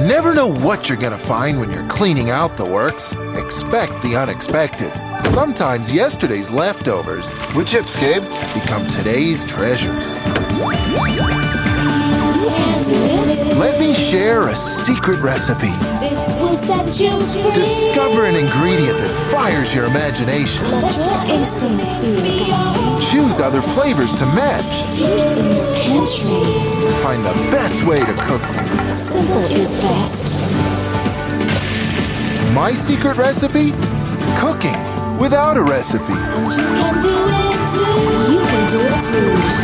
never know what you're gonna find when you're cleaning out the works. Expect the unexpected. Sometimes yesterday's leftovers, What chips, Gabe? become today's treasures. Let me share a secret recipe. This will set you free. Discover an ingredient that fires your imagination. Let your instincts be your Choose other flavors to match. heat in your pantry. Find the best way to cook. Simple is best. My secret recipe? Cooking without a recipe. And you can do it too. You can do it too.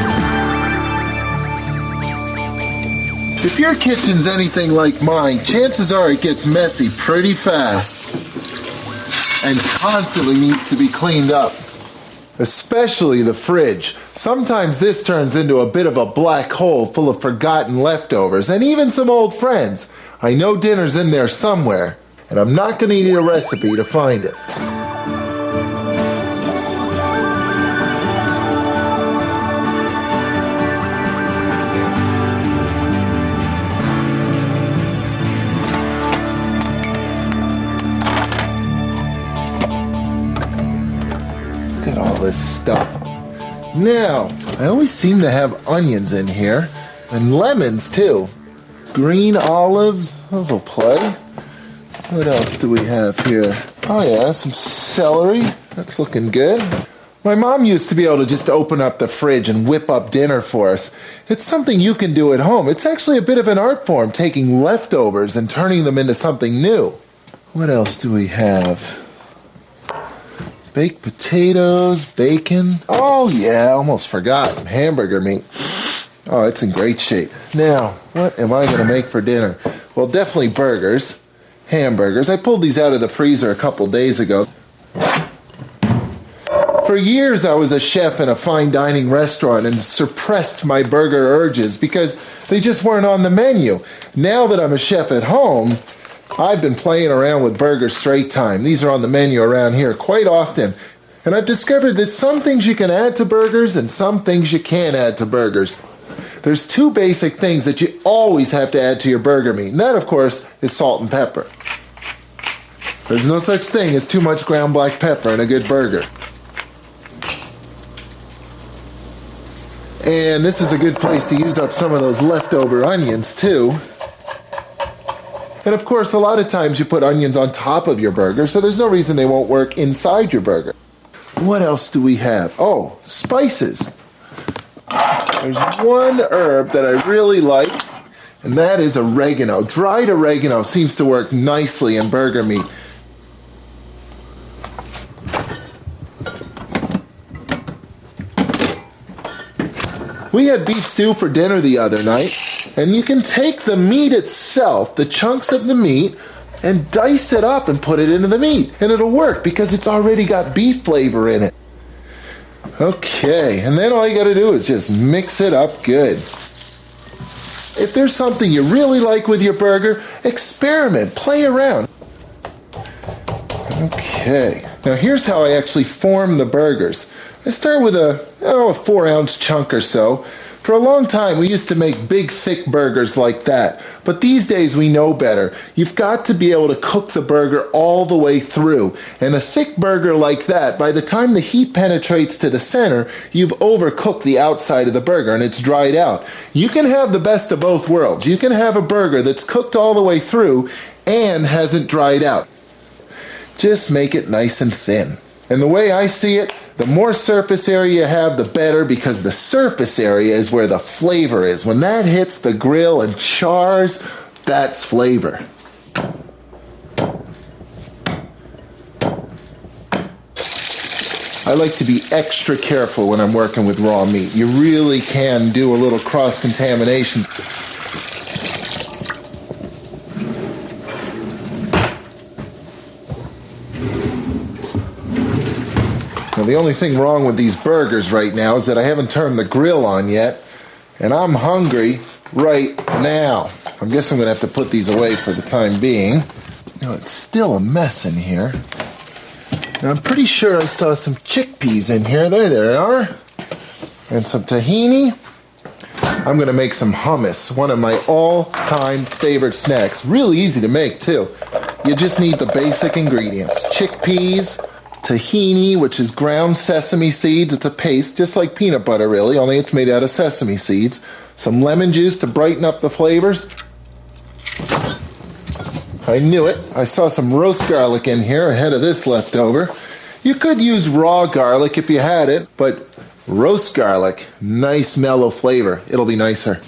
If your kitchen's anything like mine, chances are it gets messy pretty fast and constantly needs to be cleaned up. Especially the fridge. Sometimes this turns into a bit of a black hole full of forgotten leftovers and even some old friends. I know dinner's in there somewhere, and I'm not going to need a recipe to find it. Look at all this stuff. Now, I always seem to have onions in here, and lemons too. Green olives, those will play. What else do we have here? Oh yeah, some celery. That's looking good. My mom used to be able to just open up the fridge and whip up dinner for us. It's something you can do at home. It's actually a bit of an art form, taking leftovers and turning them into something new. What else do we have? Baked potatoes, bacon. Oh yeah, almost forgot. Hamburger meat. Oh, it's in great shape. Now, what am I going to make for dinner? Well, definitely burgers. Hamburgers. I pulled these out of the freezer a couple days ago. For years, I was a chef in a fine dining restaurant and suppressed my burger urges because they just weren't on the menu. Now that I'm a chef at home, I've been playing around with burgers straight time. These are on the menu around here quite often. And I've discovered that some things you can add to burgers and some things you can't add to burgers. There's two basic things that you always have to add to your burger meat. And that, of course, is salt and pepper. There's no such thing as too much ground black pepper in a good burger. And this is a good place to use up some of those leftover onions, too. And of course, a lot of times you put onions on top of your burger, so there's no reason they won't work inside your burger. What else do we have? Oh, spices. There's one herb that I really like, and that is oregano. Dried oregano seems to work nicely in burger meat. We had beef stew for dinner the other night, and you can take the meat itself, the chunks of the meat, and dice it up and put it into the meat. And it'll work because it's already got beef flavor in it. Okay, and then all you gotta do is just mix it up good. If there's something you really like with your burger, experiment, play around. Okay, now here's how I actually form the burgers. I start with a 4-ounce chunk or so. For a long time, we used to make big, thick burgers like that. But these days, we know better. You've got to be able to cook the burger all the way through. And a thick burger like that, by the time the heat penetrates to the center, you've overcooked the outside of the burger and it's dried out. You can have the best of both worlds. You can have a burger that's cooked all the way through and hasn't dried out. Just make it nice and thin. And the way I see it, the more surface area you have, the better, because the surface area is where the flavor is. When that hits the grill and chars, that's flavor. I like to be extra careful when I'm working with raw meat. You really can do a little cross-contamination. Now, the only thing wrong with these burgers right now is that I haven't turned the grill on yet, and I'm hungry right now. I guess I'm going to have to put these away for the time being. Now, it's still a mess in here. Now, I'm pretty sure I saw some chickpeas in here. There they are. And some tahini. I'm going to make some hummus, one of my all-time favorite snacks. Really easy to make, too. You just need the basic ingredients. Chickpeas, tahini, which is ground sesame seeds. It's a paste, just like peanut butter, really, only it's made out of sesame seeds. Some lemon juice to brighten up the flavors. I knew it. I saw some roast garlic in here ahead of this leftover. You could use raw garlic if you had it, but roast garlic, nice mellow flavor. It'll be nicer.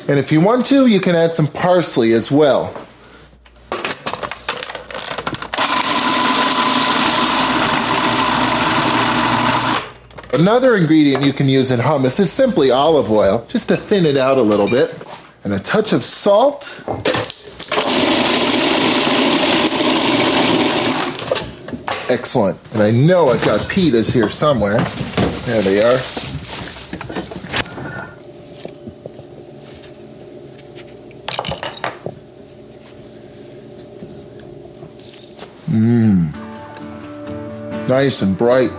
And if you want to, you can add some parsley as well. Another ingredient you can use in hummus is simply olive oil, just to thin it out a little bit. And a touch of salt. Excellent. And I know I've got pitas here somewhere. There they are. Nice and bright.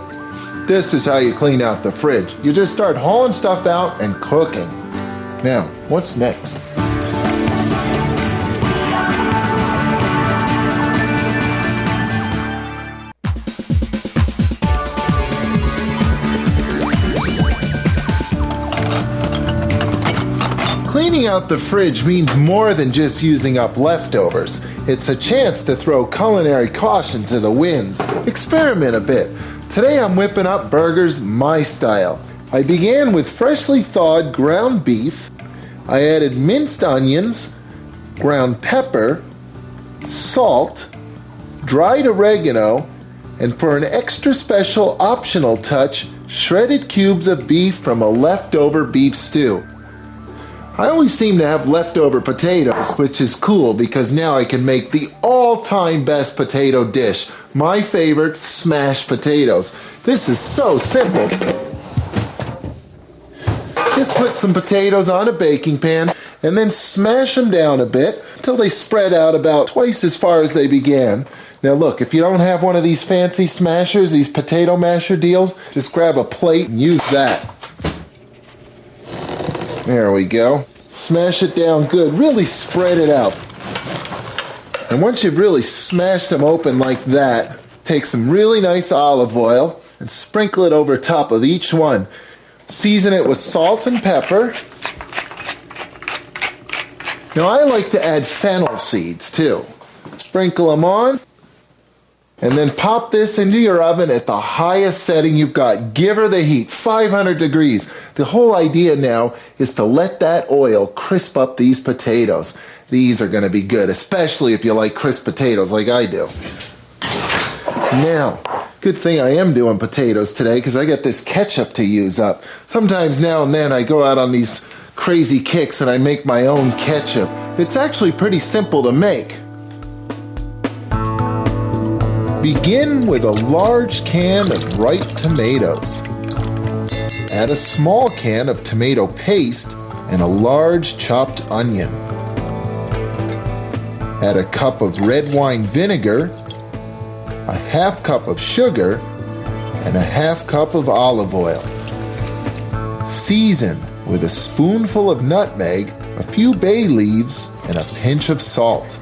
This is how you clean out the fridge. You just start hauling stuff out and cooking. Now, what's next? Cleaning out the fridge means more than just using up leftovers. It's a chance to throw culinary caution to the winds. Experiment a bit. Today I'm whipping up burgers my style. I began with freshly thawed ground beef. I added minced onions, ground pepper, salt, dried oregano, and for an extra special optional touch, shredded cubes of beef from a leftover beef stew. I always seem to have leftover potatoes, which is cool because now I can make the all-time best potato dish. My favorite, smashed potatoes. This is so simple. Just put some potatoes on a baking pan and then smash them down a bit until they spread out about twice as far as they began. Now look, if you don't have one of these fancy smashers, these potato masher deals, just grab a plate and use that. There we go. Smash it down good. Really spread it out. And once you've really smashed them open like that, take some really nice olive oil and sprinkle it over top of each one. Season it with salt and pepper. Now I like to add fennel seeds too. Sprinkle them on. And then pop this into your oven at the highest setting you've got. Give her the heat, 500 degrees. The whole idea now is to let that oil crisp up these potatoes. These are going to be good, especially if you like crisp potatoes like I do. Now, good thing I am doing potatoes today because I got this ketchup to use up. Sometimes now and then I go out on these crazy kicks and I make my own ketchup. It's actually pretty simple to make. Begin with a large can of ripe tomatoes. Add a small can of tomato paste and a large chopped onion. Add a cup of red wine vinegar, a half cup of sugar, and a half cup of olive oil. Season with a spoonful of nutmeg, a few bay leaves, and a pinch of salt.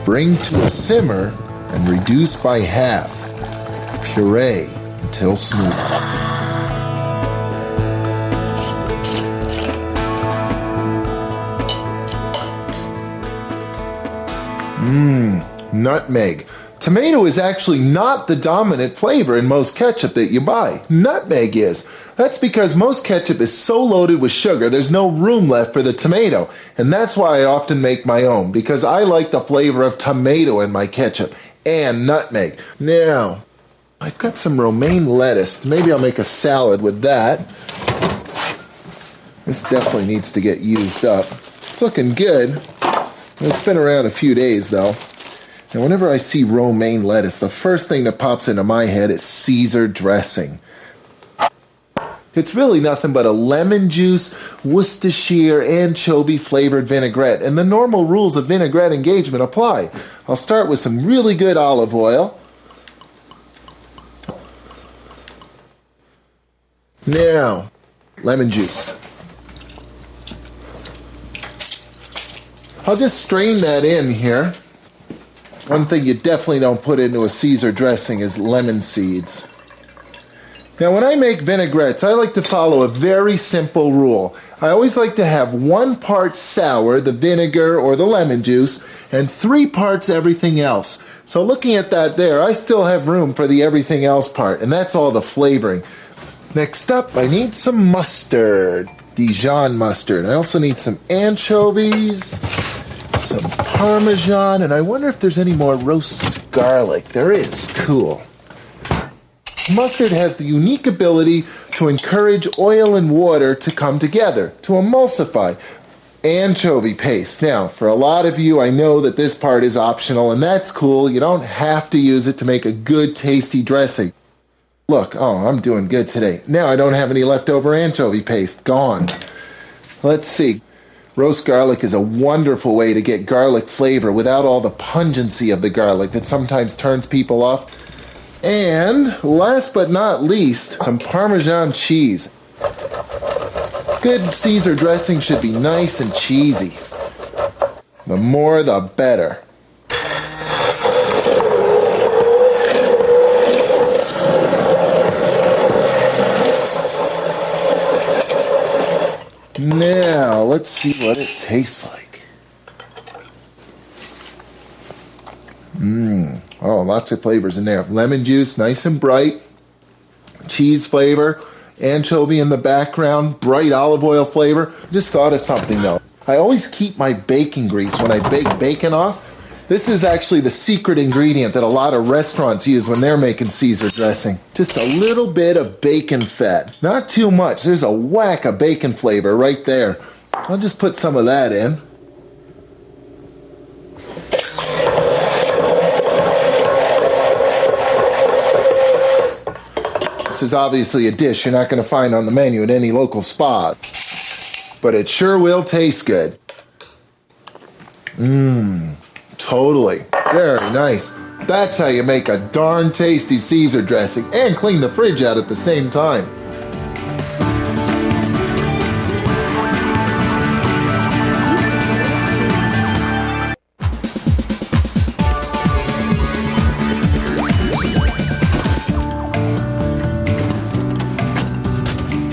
Bring to a simmer and reduce by half. Puree until smooth. Nutmeg. Tomato is actually not the dominant flavor in most ketchup that you buy. Nutmeg is. That's because most ketchup is so loaded with sugar, there's no room left for the tomato. And that's why I often make my own, because I like the flavor of tomato in my ketchup. And nutmeg. Now, I've got some romaine lettuce. Maybe I'll make a salad with that. This definitely needs to get used up. It's looking good. It's been around a few days though. And whenever I see romaine lettuce, the first thing that pops into my head is Caesar dressing. It's really nothing but a lemon juice, Worcestershire, anchovy flavored vinaigrette, and the normal rules of vinaigrette engagement apply. I'll start with some really good olive oil. Now, lemon juice. I'll just strain that in here. One thing you definitely don't put into a Caesar dressing is lemon seeds. Now when I make vinaigrettes, I like to follow a very simple rule. I always like to have 1 part sour, the vinegar or the lemon juice, and 3 parts everything else. So looking at that there, I still have room for the everything else part, and that's all the flavoring. Next up, I need some mustard, Dijon mustard. I also need some anchovies, some Parmesan, and I wonder if there's any more roast garlic. There is. Cool. Mustard has the unique ability to encourage oil and water to come together, to emulsify. Anchovy paste. Now, for a lot of you, I know that this part is optional, and that's cool. You don't have to use it to make a good, tasty dressing. Look, oh, I'm doing good today. Now I don't have any leftover anchovy paste. Gone. Let's see. Roast garlic is a wonderful way to get garlic flavor without all the pungency of the garlic that sometimes turns people off. And last but not least, some Parmesan cheese. Good Caesar dressing should be nice and cheesy. The more, the better. Now, let's see what it tastes like. Oh, lots of flavors in there. Lemon juice, nice and bright. Cheese flavor. Anchovy in the background. Bright olive oil flavor. Just thought of something, though. I always keep my baking grease when I bake bacon off. This is actually the secret ingredient that a lot of restaurants use when they're making Caesar dressing. Just a little bit of bacon fat. Not too much. There's a whack of bacon flavor right there. I'll just put some of that in. This is obviously a dish you're not going to find on the menu at any local spa, but it sure will taste good. Totally. Very nice. That's how you make a darn tasty Caesar dressing and clean the fridge out at the same time.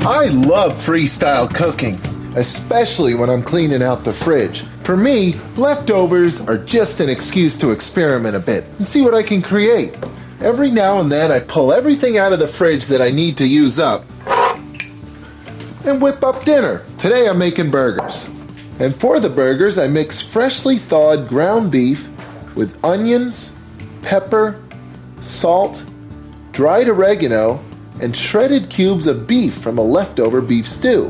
I love freestyle cooking, especially when I'm cleaning out the fridge. For me, leftovers are just an excuse to experiment a bit and see what I can create. Every now and then I pull everything out of the fridge that I need to use up and whip up dinner. Today I'm making burgers. And for the burgers, I mix freshly thawed ground beef with onions, pepper, salt, dried oregano, and shredded cubes of beef from a leftover beef stew.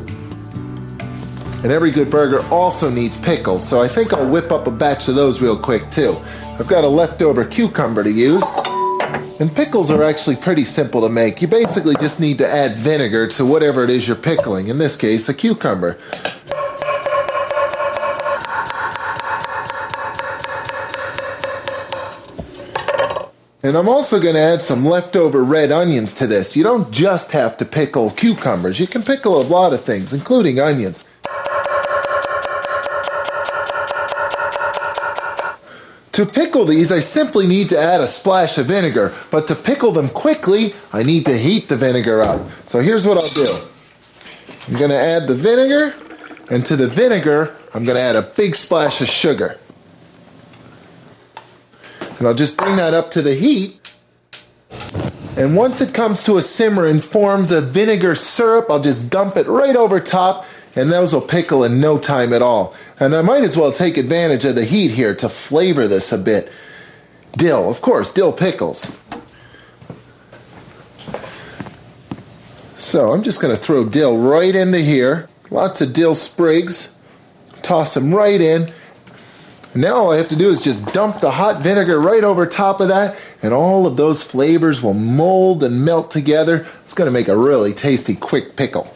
And every good burger also needs pickles, so I think I'll whip up a batch of those real quick too. I've got a leftover cucumber to use. And pickles are actually pretty simple to make. You basically just need to add vinegar to whatever it is you're pickling, in this case a cucumber. And I'm also going to add some leftover red onions to this. You don't just have to pickle cucumbers. You can pickle a lot of things, including onions. To pickle these, I simply need to add a splash of vinegar. But to pickle them quickly, I need to heat the vinegar up. So here's what I'll do. I'm going to add the vinegar. And to the vinegar, I'm going to add a big splash of sugar. And I'll just bring that up to the heat. And once it comes to a simmer and forms a vinegar syrup, I'll just dump it right over top, and those will pickle in no time at all. And I might as well take advantage of the heat here to flavor this a bit. Dill, of course, dill pickles. So I'm just going to throw dill right into here. Lots of dill sprigs. Toss them right in. Now all I have to do is just dump the hot vinegar right over top of that, and all of those flavors will mold and melt together. It's going to make a really tasty quick pickle.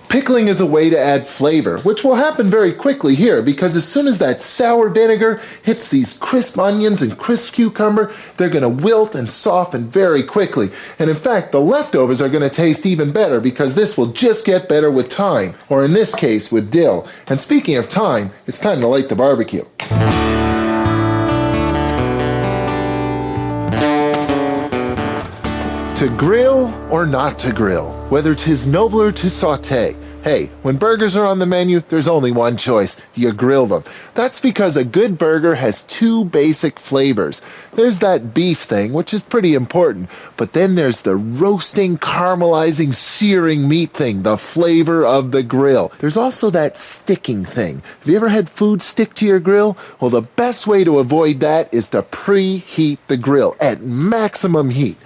Pickling is a way to add flavor, which will happen very quickly here because as soon as that sour vinegar hits these crisp onions and crisp cucumber, they're going to wilt and soften very quickly. And in fact, the leftovers are going to taste even better because this will just get better with thyme, or in this case, with dill. And speaking of thyme, it's time to light the barbecue. To grill or not to grill, whether 'tis nobler to saute. Hey, when burgers are on the menu, there's only one choice. You grill them. That's because a good burger has two basic flavors. There's that beef thing, which is pretty important, but then there's the roasting, caramelizing, searing meat thing, the flavor of the grill. There's also that sticking thing. Have you ever had food stick to your grill? Well, the best way to avoid that is to preheat the grill at maximum heat.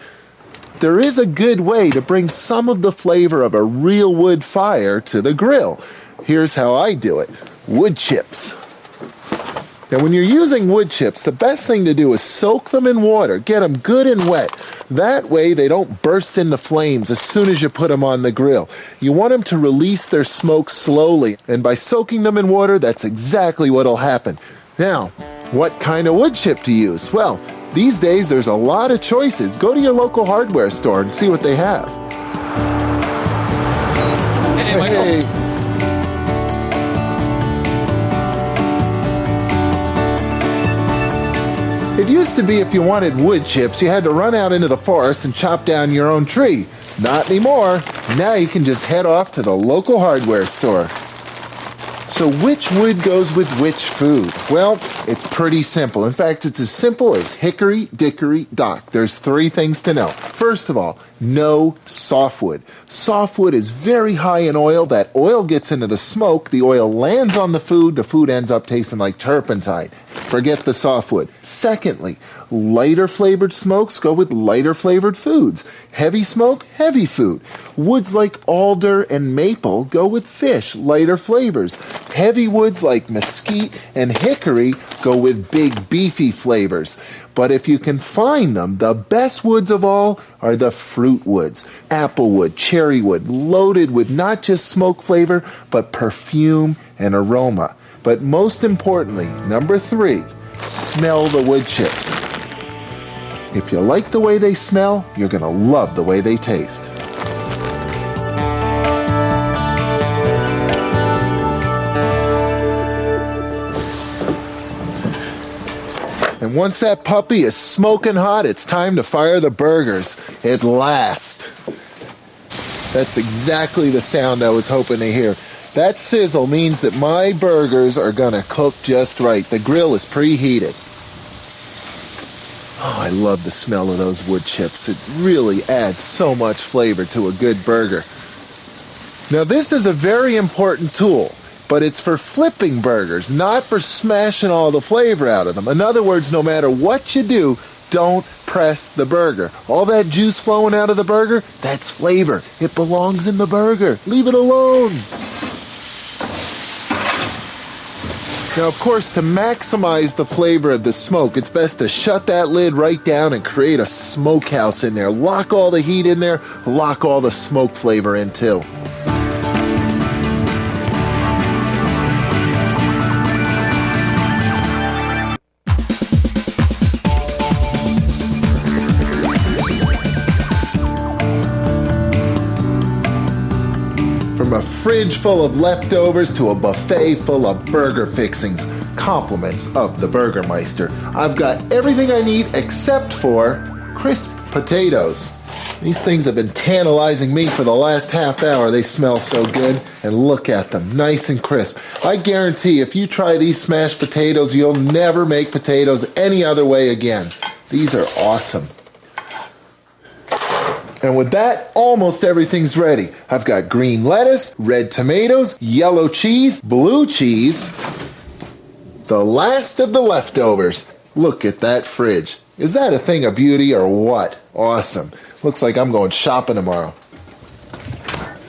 There is a good way to bring some of the flavor of a real wood fire to the grill. Here's how I do it. Wood chips. Now, when you're using wood chips, the best thing to do is soak them in water. Get them good and wet. That way they don't burst into flames as soon as you put them on the grill. You want them to release their smoke slowly, and by soaking them in water, that's exactly what'll happen. Now, what kind of wood chip to use? Well, these days there's a lot of choices. Go to your local hardware store and see what they have. Hey, Michael. It used to be if you wanted wood chips, you had to run out into the forest and chop down your own tree. Not anymore. Now you can just head off to the local hardware store. So which wood goes with which food? Well, it's pretty simple. In fact, it's as simple as hickory, dickory, dock. There's three things to know. First of all, no softwood. Softwood is very high in oil. That oil gets into the smoke. The oil lands on the food ends up tasting like turpentine. Forget the softwood. Secondly, lighter flavored smokes go with lighter flavored foods. Heavy smoke, heavy food. Woods like alder and maple go with fish, lighter flavors. Heavy woods like mesquite and hickory go with big, beefy flavors. But if you can find them, the best woods of all are the fruit woods. Applewood, cherrywood, loaded with not just smoke flavor, but perfume and aroma. But most importantly, number 3, smell the wood chips. If you like the way they smell, you're going to love the way they taste. And once that puppy is smoking hot, it's time to fire the burgers. At last. That's exactly the sound I was hoping to hear. That sizzle means that my burgers are going to cook just right. The grill is preheated. Oh, I love the smell of those wood chips. It really adds so much flavor to a good burger. Now, this is a very important tool, but it's for flipping burgers, not for smashing all the flavor out of them. In other words, no matter what you do, don't press the burger. All that juice flowing out of the burger, that's flavor. It belongs in the burger. Leave it alone. Now, of course, to maximize the flavor of the smoke, it's best to shut that lid right down and create a smokehouse in there. Lock all the heat in there, lock all the smoke flavor in too. From a fridge full of leftovers to a buffet full of burger fixings. Compliments of the Burgermeister. I've got everything I need except for crisp potatoes. These things have been tantalizing me for the last half hour. They smell so good. And look at them, nice and crisp. I guarantee if you try these smashed potatoes, you'll never make potatoes any other way again. These are awesome. And with that, almost everything's ready. I've got green lettuce, red tomatoes, yellow cheese, blue cheese. The last of the leftovers. Look at that fridge. Is that a thing of beauty or what? Awesome. Looks like I'm going shopping tomorrow.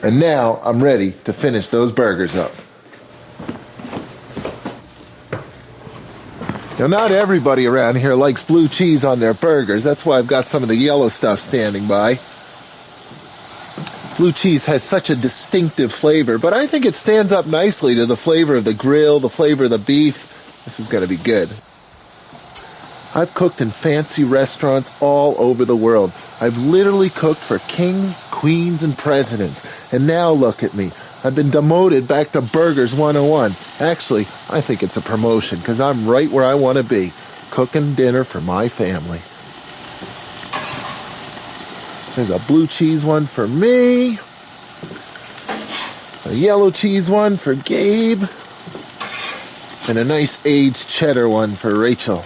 And now I'm ready to finish those burgers up. Now, not everybody around here likes blue cheese on their burgers. That's why I've got some of the yellow stuff standing by. Blue cheese has such a distinctive flavor, but I think it stands up nicely to the flavor of the grill, the flavor of the beef. This is going to be good. I've cooked in fancy restaurants all over the world. I've literally cooked for kings, queens, and presidents. And now look at me. I've been demoted back to Burgers 101. Actually, I think it's a promotion because I'm right where I want to be, cooking dinner for my family. There's a blue cheese one for me, a yellow cheese one for Gabe, and a nice aged cheddar one for Rachel.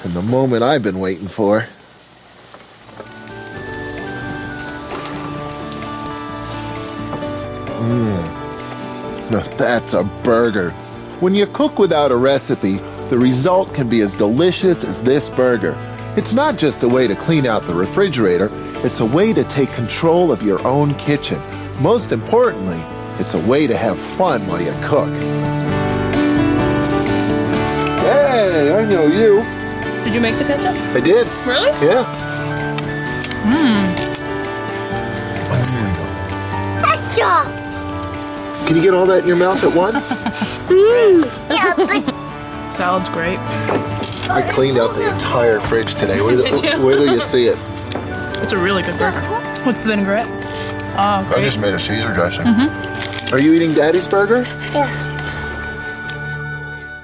And the moment I've been waiting for. Now that's a burger. When you cook without a recipe, the result can be as delicious as this burger. It's not just a way to clean out the refrigerator, it's a way to take control of your own kitchen. Most importantly, it's a way to have fun while you cook. Hey, I know you. Did you make the ketchup? I did. Really? Yeah. Ketchup. Can you get all that in your mouth at once? Yeah, but Salad's great. I cleaned out the entire fridge today. Wait Did you? till you see it. It's a really good burger. What's the vinaigrette? Oh, I great. just made a Caesar dressing. Are you eating Daddy's burger? yeah.